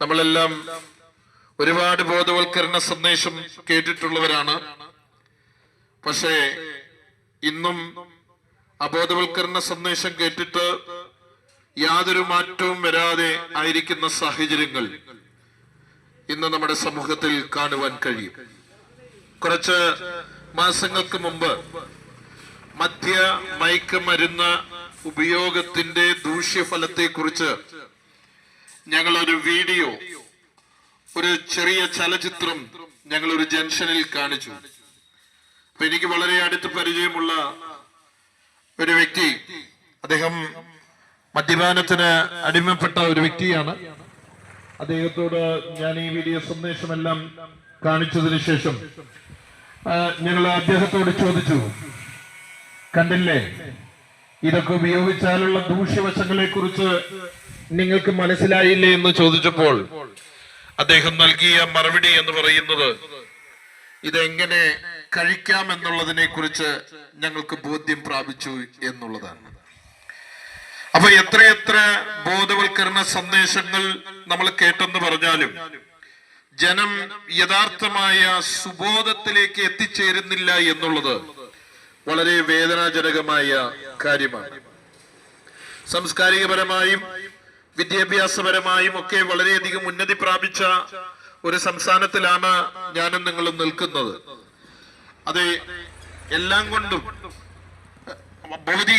നമ്മളെല്ലാം ഒരുപാട് ബോധവൽക്കരണ സന്ദേശം കേട്ടിട്ടുള്ളവരാണ്. പക്ഷേ ഇന്നും അബോധവൽക്കരണ സന്ദേശം കേട്ടിട്ട് യാതൊരു മാറ്റവും വരാതെ ആയിരിക്കുന്ന സാഹചര്യങ്ങൾ ഇന്ന് നമ്മുടെ സമൂഹത്തിൽ കാണുവാൻ കഴിയും. കുറച്ച് മാസങ്ങൾക്ക് മുമ്പ് മദ്യ മയക്കുമരുന്ന് ഉപയോഗത്തിന്റെ ദൂഷ്യഫലത്തെ കുറിച്ച് ഞങ്ങൾ ഒരു വീഡിയോ, ഒരു ചെറിയ ചലച്ചിത്രം ഞങ്ങൾ ഒരു ജംഗ്ഷനിൽ കാണിച്ചു. അപ്പൊ എനിക്ക് വളരെ അടുത്ത് പരിചയമുള്ള ഒരു വ്യക്തി, അദ്ദേഹം മദ്യപാനത്തിന് അടിമപ്പെട്ട ഒരു വ്യക്തിയാണ്. അദ്ദേഹത്തോട് ഞാൻ ഈ വീഡിയോ സന്ദേശമെല്ലാം കാണിച്ചതിന് ശേഷം ഞങ്ങൾ അദ്ദേഹത്തോട് ചോദിച്ചു, കണ്ടില്ലേ, ഇതൊക്കെ ഉപയോഗിച്ചാലുള്ള ദൂഷ്യവശങ്ങളെ കുറിച്ച് നിങ്ങൾക്ക് മനസ്സിലായില്ലേ എന്ന് ചോദിച്ചപ്പോൾ അദ്ദേഹം നൽകിയ മറുപടി എന്ന് പറയുന്നത്, ഇതെങ്ങനെ കഴിക്കാം എന്നുള്ളതിനെ കുറിച്ച് ഞങ്ങൾക്ക് ബോധ്യം പ്രാപിച്ചു എന്നുള്ളതാണ്. അപ്പൊ എത്രയെത്ര ബോധവൽക്കരണ സന്ദേശങ്ങൾ നമ്മൾ കേട്ടെന്ന് പറഞ്ഞാലും ജനം യഥാർത്ഥമായ സുബോധത്തിലേക്ക് എത്തിച്ചേരുന്നില്ല എന്നുള്ളത് വളരെ വേദനാജനകമായ കാര്യമാണ്. സാംസ്കാരികപരമായും വിദ്യാഭ്യാസപരമായും ഒക്കെ വളരെയധികം ഉന്നതി പ്രാപിച്ച ഒരു സംസ്ഥാനത്തിലാണ് ഞാനും നിങ്ങളും നിൽക്കുന്നത്. അത് എല്ലാം കൊണ്ടും ഭൗതിക